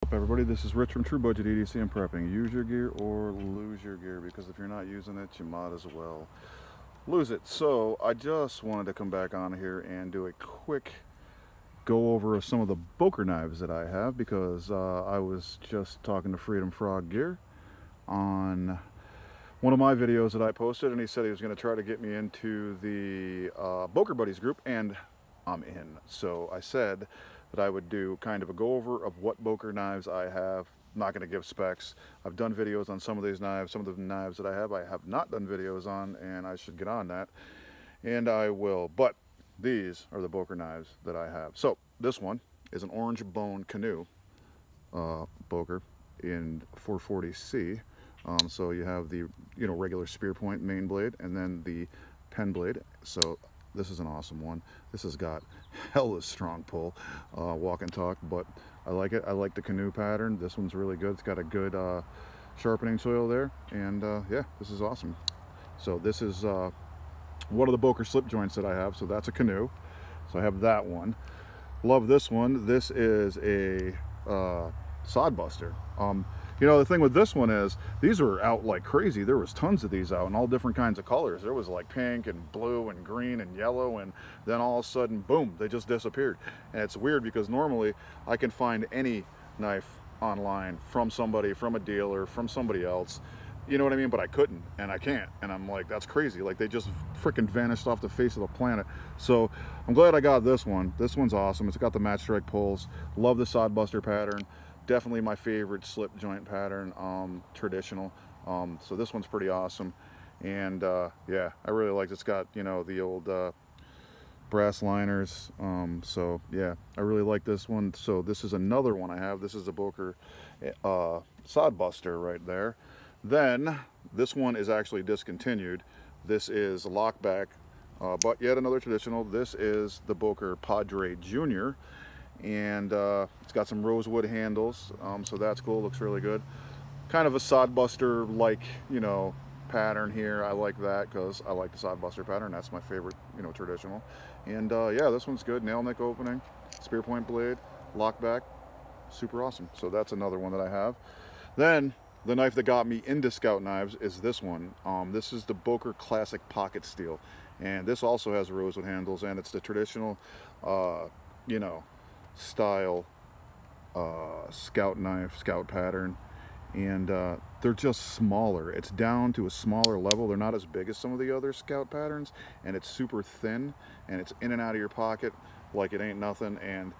Up everybody, this is Rich from True Budget EDC and Prepping. Use your gear or lose your gear, because if you're not using it, you might as well lose it. So I just wanted to come back on here and do a quick go over of some of the Boker knives that I have, because I was just talking to Freedom Frog Gear on one of my videos that I posted, and he said he was going to try to get me into the Boker Buddies group, and I'm in. So I said that I would do kind of a go over of what Boker knives I have. I'm not going to give specs. I've done videos on some of these knives. Some of the knives that I have not done videos on, and I should get on that, and I will. But these are the Boker knives that I have. So this one is an orange bone canoe Boker in 440C. So you have the regular spear point main blade, and then the pen blade. So this is an awesome one. This has got hella strong pull, walk and talk, but I like it. I like the canoe pattern. This one's really good. It's got a good sharpening soil there, and yeah, this is awesome. So this is one of the Boker slip joints that I have. So that's a canoe. So I have that one. Love this one. This is a Sod Buster. The thing with this one is these were out like crazy. There was tons of these out in all different kinds of colors. There was like pink and blue and green and yellow, and then all of a sudden, boom, they just disappeared. And it's weird because normally I can find any knife online from somebody, from a dealer, from somebody else. You know what I mean? But I couldn't, and I can't. And I'm like, that's crazy. Like, they just freaking vanished off the face of the planet. So I'm glad I got this one. This one's awesome. It's got the match strike pulls. Love the Sod Buster pattern. Definitely my favorite slip joint pattern, traditional. So this one's pretty awesome. And yeah, I really like it. It's got, the old brass liners. So yeah, I really like this one. So this is another one I have. This is a Boker Sod Buster right there. Then this one is actually discontinued. This is lockback, but yet another traditional. This is the Boker Padre Jr., and it's got some rosewood handles, so that's cool. Looks really good. Kind of a Sod Buster like pattern here. I like that because I like the Sod Buster pattern. That's my favorite traditional. And yeah, this one's good. Nail neck opening, spear point blade, lockback, super awesome. So that's another one that I have. Then the knife that got me into Scout knives is this one. This is the Boker Classic Pocket Steel, and this also has rosewood handles, and it's the traditional style Scout knife, Scout pattern, and they're just smaller. It's down to a smaller level. They're not as big as some of the other Scout patterns, and it's super thin, and it's in and out of your pocket like it ain't nothing. And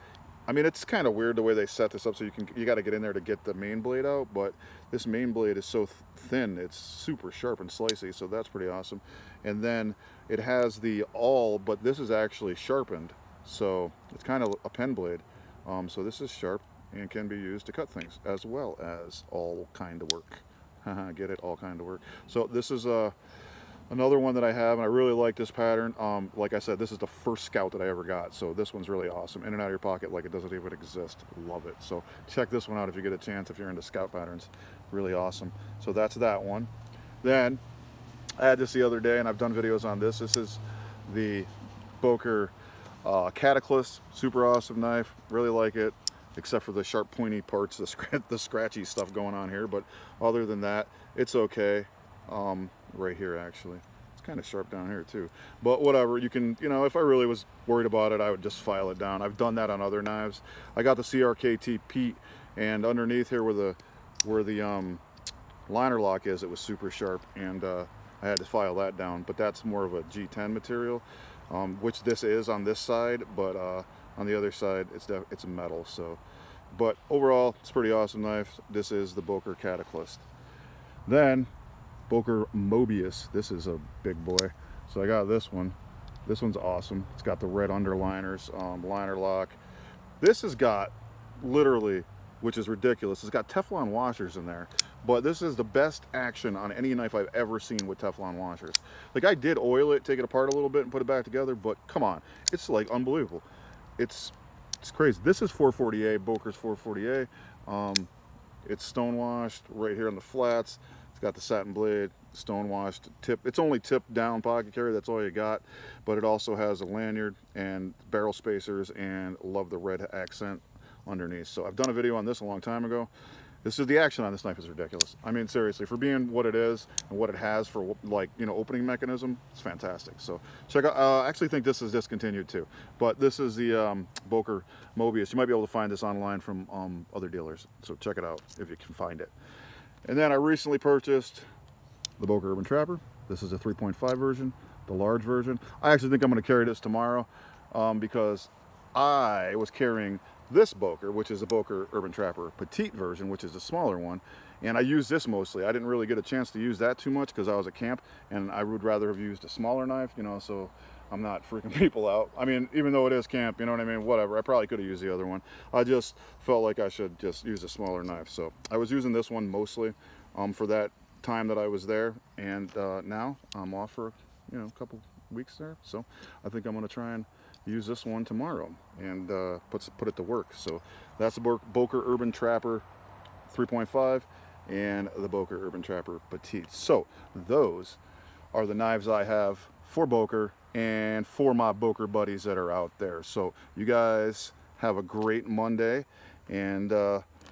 I mean, it's kind of weird the way they set this up, so you got to get in there to get the main blade out, but this main blade is so thin, it's super sharp and slicey, so that's pretty awesome. And then it has the awl, but this is actually sharpened, so it's kind of a pen blade. So this is sharp and can be used to cut things as well as all kind of work. Get it? All kind of work. So this is another one that I have, and I really like this pattern. Like I said, this is the first Scout that I ever got, so this one's really awesome. In and out of your pocket like it doesn't even exist. Love it. So check this one out if you get a chance, if you're into Scout patterns. Really awesome. So that's that one. Then I had this the other day, and I've done videos on this. This is the Boker Cataclysm. Super awesome knife. Really like it, except for the sharp pointy parts, the scratchy stuff going on here. But other than that, it's okay. Right here, actually, it's kind of sharp down here too, but whatever. You can, if I really was worried about it, I would just file it down. I've done that on other knives. I got the CRKT Pete, and underneath here where the liner lock is, it was super sharp, and I had to file that down. But that's more of a G10 material, which this is on this side, but on the other side it's metal. So, but overall, it's a pretty awesome knife. This is the Boker Cataclysm. Then Boker Mobius. This is a big boy. So I got this one. This one's awesome. It's got the red underliners, liner lock. This has got literally, which is ridiculous, it's got Teflon washers in there. But this is the best action on any knife I've ever seen with Teflon washers. Like, I did oil it, take it apart a little bit and put it back together, but come on, it's like unbelievable. It's crazy. This is 440A, Boker's 440A. It's stone washed right here on the flats. Got the satin blade, stone washed tip. It's only tipped down pocket carry, that's all you got, but it also has a lanyard and barrel spacers, and love the red accent underneath. So I've done a video on this a long time ago. This is the action on this knife is ridiculous. I mean, seriously, for being what it is and what it has for, like, you know, opening mechanism, it's fantastic. So check out. I actually think this is discontinued too, but this is the Boker Mobius. You might be able to find this online from other dealers. So check it out if you can find it. And then I recently purchased the Boker Urban Trapper. This is a 3.5 version, the large version. I actually think I'm going to carry this tomorrow because I was carrying this Boker, which is a Boker Urban Trapper Petite version, which is the smaller one, and I used this mostly. I didn't really get a chance to use that too much because I was at camp, and I would rather have used a smaller knife, you know, so I'm not freaking people out. I mean, even though it is camp, you know what I mean, whatever. I probably could have used the other one. I just felt like I should just use a smaller knife. So I was using this one mostly for that time that I was there, and now I'm off for, you know, a couple weeks there. So I think I'm going to try and use this one tomorrow and put it to work. So that's the Boker Urban Trapper 3.5 and the Boker Urban Trapper Petite. So those are the knives I have for Boker and for my Boker buddies that are out there. So you guys have a great Monday, and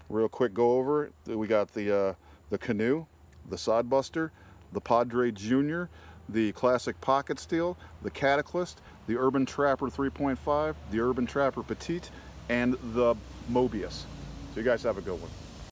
real quick go over it. We got the Canoe, the Sod Buster, the Padre Jr., the Classic Pocket Steel, the Cataclysm, the Urban Trapper 3.5, the Urban Trapper Petite, and the Mobius. So you guys have a good one.